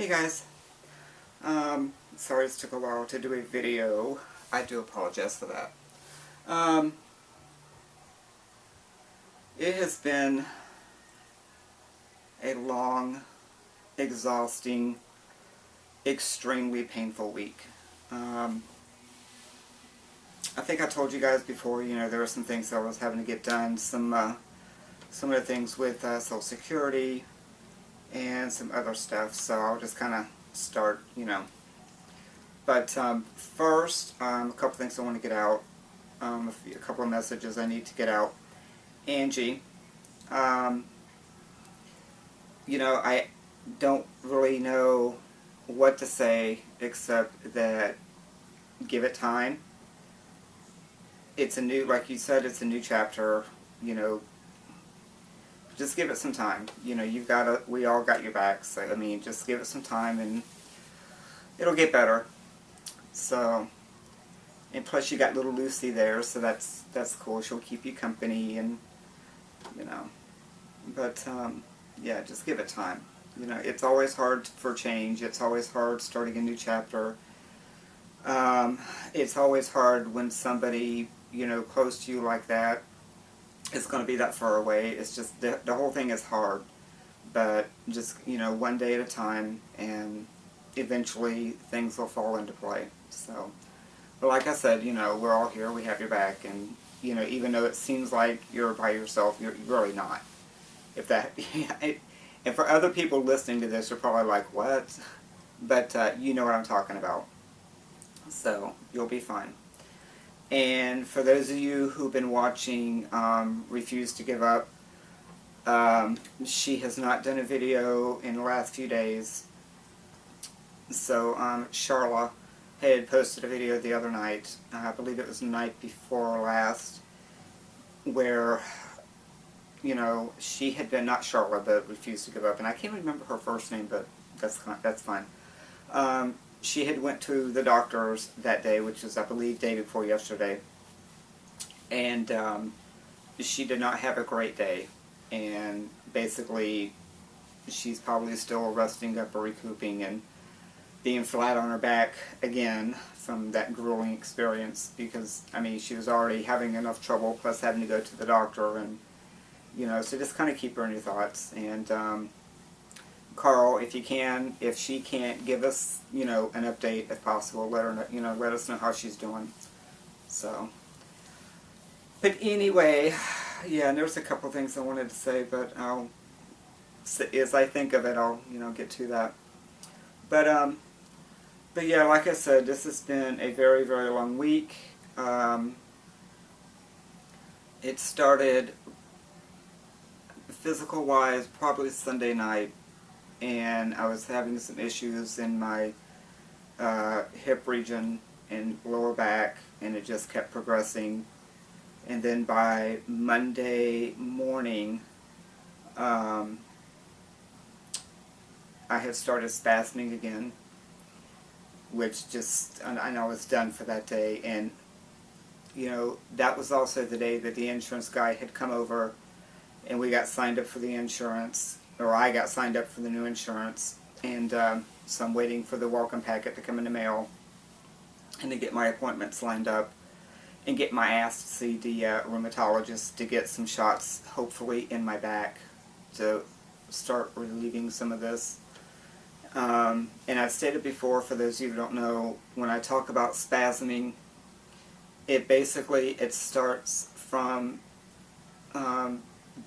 Hey guys, sorry it took a while to do a video. I do apologize for that. It has been a long, exhausting, extremely painful week. I think I told you guys before, there were some things that I was having to get done, some of the things with Social Security and some other stuff, so I'll just kind of start, But first, a couple things I want to get out, a couple of messages I need to get out. Angie, I don't really know what to say except that give it time. It's a new, like you said, it's a new chapter, just give it some time. We all got your backs. So, just give it some time and it'll get better. So, and plus you got little Lucy there, so that's cool. She'll keep you company and, but, yeah, just give it time. It's always hard for change. It's always hard starting a new chapter. It's always hard when somebody, close to you like that is going to be that far away. It's just, the whole thing is hard. But just, one day at a time, and eventually things will fall into play. So, but like I said, we're all here, we have your back, and, even though it seems like you're by yourself, you're really not. If that, and for other people listening to this, you're probably like, what? But, you know what I'm talking about. So, you'll be fine. And for those of you who've been watching Refuse to Give Up, she has not done a video in the last few days. So Charla had posted a video the other night, I believe it was the night before last, where, she had been, not Charla, but Refused to Give Up, and I can't remember her first name, but that's fine. She had went to the doctor's that day, which was, I believe, day before yesterday, and she did not have a great day, and basically she's probably still resting up or recouping and being flat on her back again from that grueling experience, because, she was already having enough trouble, plus having to go to the doctor, and, so just kind of keep her in your thoughts. And Carl, if you can, if she can't, give us, an update if possible. Let her know, let us know how she's doing. So, but anyway, yeah, and there's a couple things I wanted to say, but as I think of it, I'll, get to that. But yeah, like I said, this has been a very, very long week. It started physical-wise probably Sunday night, and I was having some issues in my hip region and lower back, and it just kept progressing. And then by Monday morning, I had started spasming again, which just, I know it's done for that day. And, that was also the day that the insurance guy had come over, and we got signed up for the insurance, or I got signed up for the new insurance, and so I'm waiting for the welcome packet to come in the mail, and to get my appointments lined up, and get my ass to see the rheumatologist to get some shots, hopefully, in my back, to start relieving some of this. And I've stated before, for those of you who don't know, when I talk about spasming, it starts from,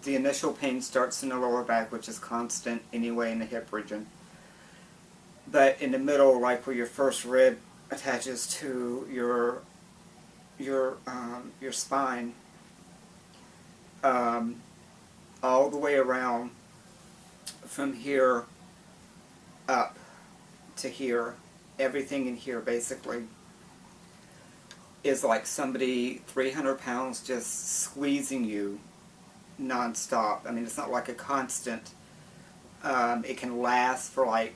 the initial pain starts in the lower back, which is constant anyway in the hip region. But in the middle, like where your first rib attaches to your spine, all the way around from here up to here, everything in here basically is like somebody 300 pounds just squeezing you non-stop. It's not like a constant, it can last for like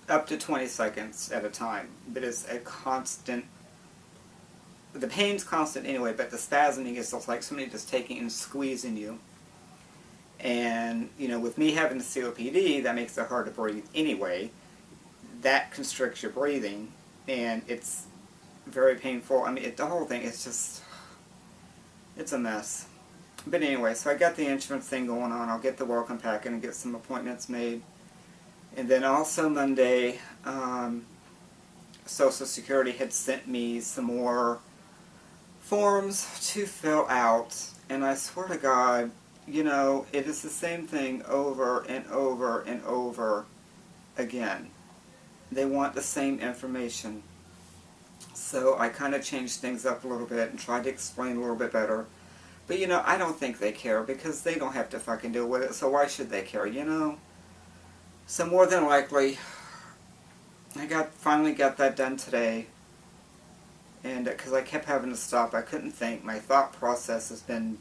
up to 20 seconds at a time, but it's a constant. The pain's constant anyway, but the spasming is just like somebody just taking and squeezing you. And, with me having the COPD, that makes it hard to breathe anyway. that constricts your breathing, and it's very painful. I mean, the whole thing is just, it's a mess. But anyway, so I got the insurance thing going on. I'll get the welcome packet and get some appointments made. And then also Monday, Social Security had sent me some more forms to fill out. And I swear to God, you know, it is the same thing over and over and over again. They want the same information. So I kind of changed things up a little bit and tried to explain a little bit better. But, you know, I don't think they care because they don't have to fucking deal with it, so why should they care, you know? So more than likely, I finally got that done today. And because I kept having to stop, I couldn't think. My thought process has been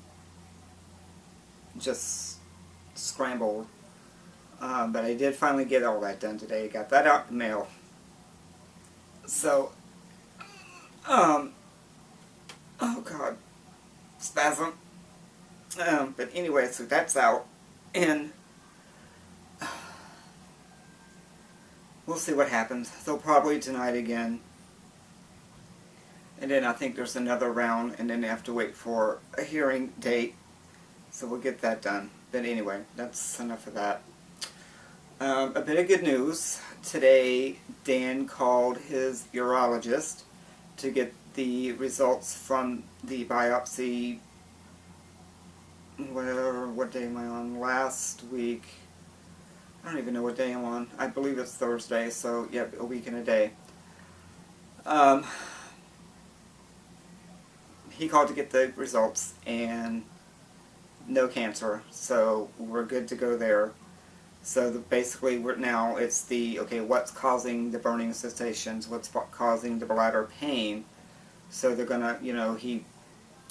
just scrambled. But I did finally get all that done today. Got that out in the mail. So, oh God, spasm. But anyway, so that's out, and we'll see what happens. They'll probably deny it again, and then I think there's another round, and then they have to wait for a hearing date, so we'll get that done. But anyway, that's enough of that. A bit of good news. Today, Dan called his urologist to get the results from the biopsy, what day am I on? Last week. I don't even know what day I'm on. I believe it's Thursday, so yep, a week and a day. He called to get the results, and no cancer, so we're good to go there. So basically, now it's the, okay, what's causing the burning sensations, what's causing the bladder pain. So they're gonna, you know, he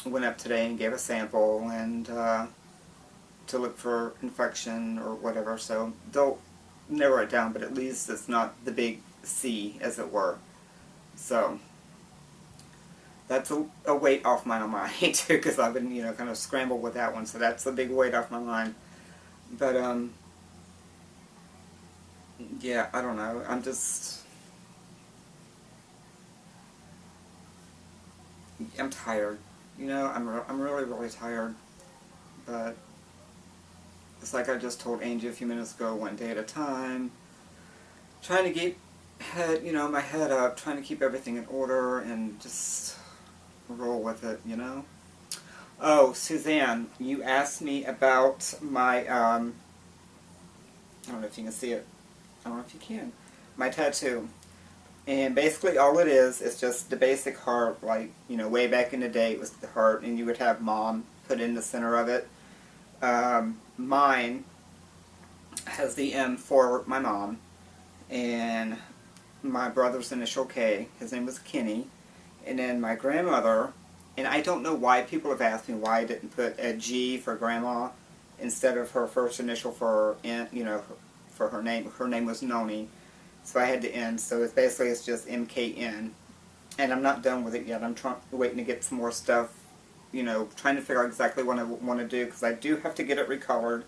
went up today and gave a sample and to look for infection or whatever. So they'll narrow it down, but at least it's not the big C, as it were. So that's a weight off my mind too, because I've been, you know, kind of scrambled with that one. So that's a big weight off my mind. But yeah, I don't know. I'm tired. You know, I'm really, really tired. But it's like I just told Angie a few minutes ago, one day at a time. Trying to keep my head up, trying to keep everything in order and just roll with it, you know? Oh, Suzanne, you asked me about my, I don't know if you can see it. I don't know if you can. My tattoo. And basically all it is just the basic heart, like, you know, way back in the day it was the heart, and you would have Mom put in the center of it. Mine has the M for my mom, and my brother's initial K, his name was Kenny, and then my grandmother, and I don't know why people have asked me why I didn't put a G for grandma instead of her first initial for, you know, for her name. Her name was Noni, so I had to N, so it's just MKN, and I'm not done with it yet. I'm waiting to get some more stuff, you know, trying to figure out exactly what I want to do, because I do have to get it recolored,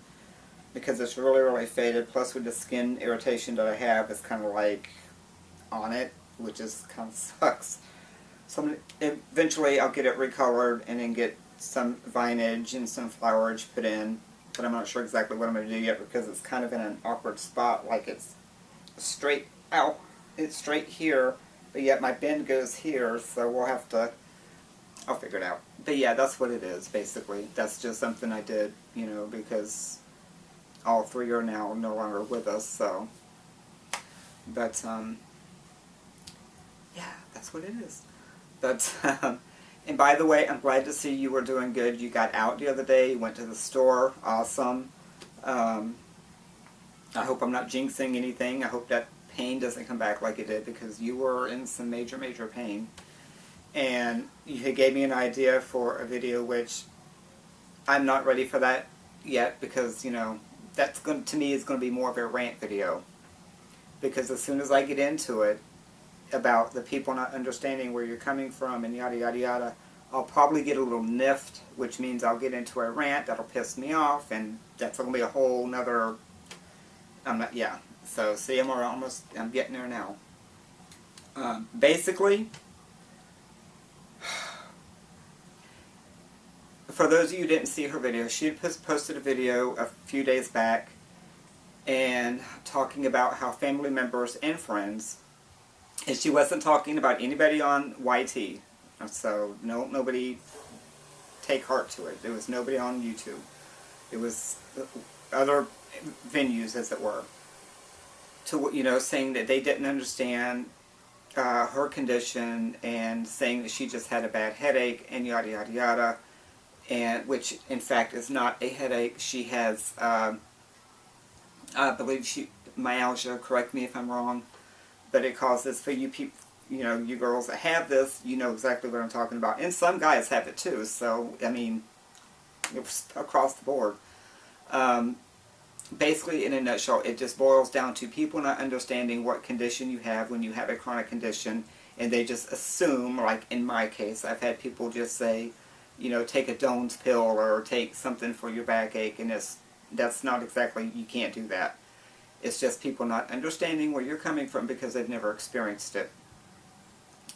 because it's really, really faded, plus with the skin irritation that I have, it's kind of like on it, which is kind of sucks. So eventually I'll get it recolored and then get some vinage and some flowerage put in, but I'm not sure exactly what I'm going to do yet, because it's kind of in an awkward spot, like it's straight out, it's straight here, but yet my bend goes here, so we'll have to, I'll figure it out. But yeah, that's what it is, basically. That's just something I did, you know, because all three are now no longer with us, so. But, yeah, that's what it is. But, and by the way, I'm glad to see you were doing good. You got out the other day, you went to the store, awesome. I hope I'm not jinxing anything. I hope that pain doesn't come back like it did, because you were in some major, major pain. And you gave me an idea for a video, which I'm not ready for that yet, because, you know, that's going to me is going to be more of a rant video. Because as soon as I get into it, about the people not understanding where you're coming from and yada yada yada, I'll probably get a little niffed, which means I'll get into a rant that'll piss me off, and that's going to be a whole nother, yeah. So see, I'm getting there now. Basically, for those of you who didn't see her video, she had posted a video a few days back and talking about how family members and friends, and she wasn't talking about anybody on YT, so nobody take heart to it. There was nobody on YouTube. It was other venues, as it were, to saying that they didn't understand her condition and saying that she just had a bad headache and yada yada yada, and which in fact is not a headache. She has I believe myalgia. Correct me if I'm wrong, but it causes, for you people, you girls that have this, you know exactly what I'm talking about. And some guys have it too, so, I mean, it's across the board. Basically, in a nutshell, it just boils down to people not understanding what condition you have when you have a chronic condition, and they just assume, like in my case, I've had people just say, take a Doan's pill or take something for your backache, and that's not exactly, you can't do that. It's just people not understanding where you're coming from because they've never experienced it.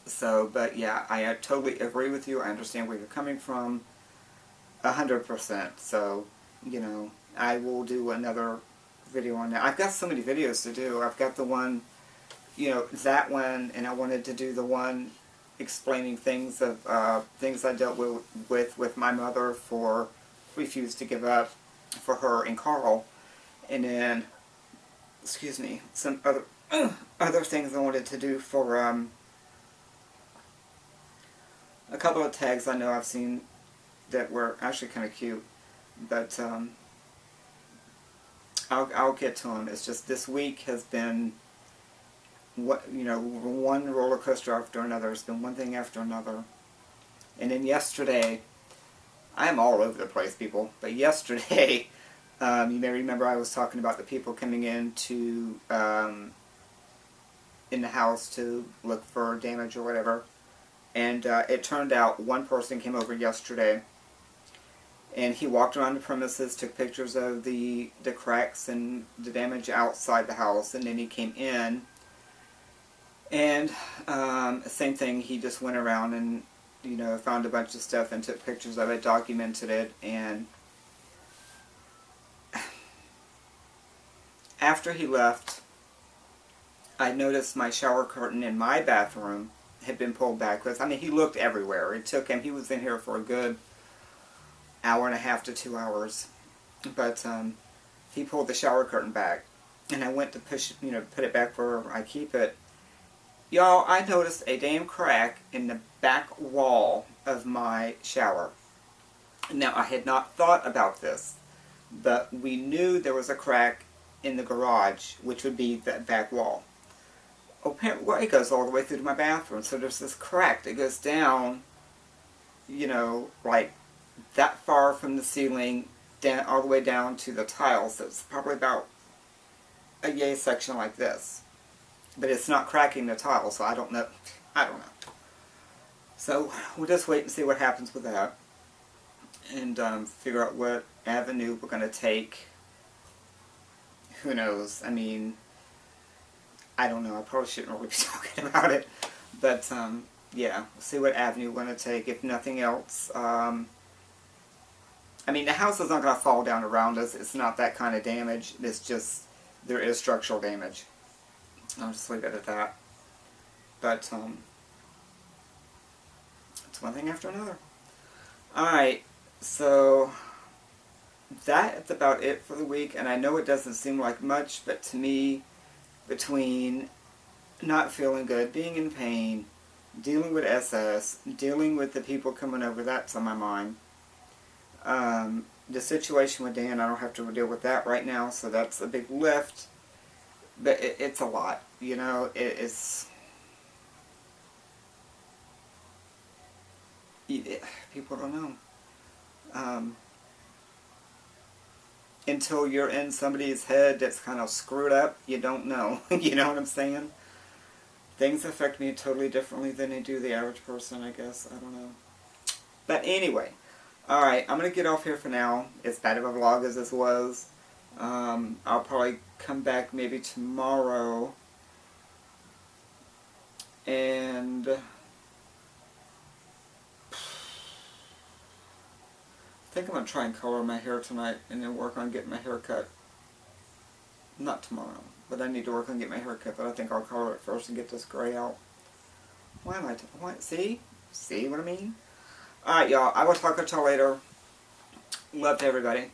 So, but yeah, I totally agree with you. I understand where you're coming from 100%. So, I will do another video on that. I've got so many videos to do. I've got the one, that one, and I wanted to do the one explaining things I dealt with my mother for Refuse to Give Up, for her and Carl, and then, excuse me, some other things I wanted to do for a couple of tags I know I've seen that were actually kind of cute, but I'll get to them. It's just this week has been one roller coaster after another. It's been one thing after another, and then yesterday, I'm all over the place, people. But yesterday, you may remember I was talking about the people coming in in the house to look for damage or whatever. And it turned out one person came over yesterday, and he walked around the premises, took pictures of the cracks and the damage outside the house, and then he came in, and same thing, he just went around and found a bunch of stuff and took pictures of it, documented it, and after he left, I noticed my shower curtain in my bathroom had been pulled back. Because, I mean, he looked everywhere. It took him, he was in here for a good hour and a half to 2 hours. But he pulled the shower curtain back, and I went to put it back where I keep it. Y'all, I noticed a damn crack in the back wall of my shower. Now, I had not thought about this, but we knew there was a crack in the garage, which would be that back wall. Well, it goes all the way through to my bathroom, so there's this crack that goes down, like that far from the ceiling, down all the way down to the tiles. So it's probably about a yay section like this. But it's not cracking the tile, so I don't know. So we'll just wait and see what happens with that, and figure out what avenue we're going to take. Who knows? I mean, I don't know. I probably shouldn't really be talking about it, but yeah, we'll see what avenue we're going to take. If nothing else, I mean, the house is not going to fall down around us. It's not that kind of damage. It's just there is structural damage. I'll just leave it at that. But it's one thing after another. Alright, so that's about it for the week. And I know it doesn't seem like much, but to me, between not feeling good, being in pain, dealing with SS, dealing with the people coming over, that's on my mind. The situation with Dan, I don't have to deal with that right now, so that's a big lift. But it's a lot, it's... people don't know. Until you're in somebody's head that's kind of screwed up, you don't know. You know what I'm saying? Things affect me totally differently than they do the average person, I guess. I don't know. But anyway, alright, I'm going to get off here for now. As bad of a vlog as this was, I'll probably come back maybe tomorrow and I think I'm going to try and color my hair tonight and then work on getting my hair cut. Not tomorrow, but I need to work on getting my hair cut, but I think I'll color it first and get this gray out. Why am I, see? See what I mean? Alright, y'all, I will talk to y'all later. Love to everybody.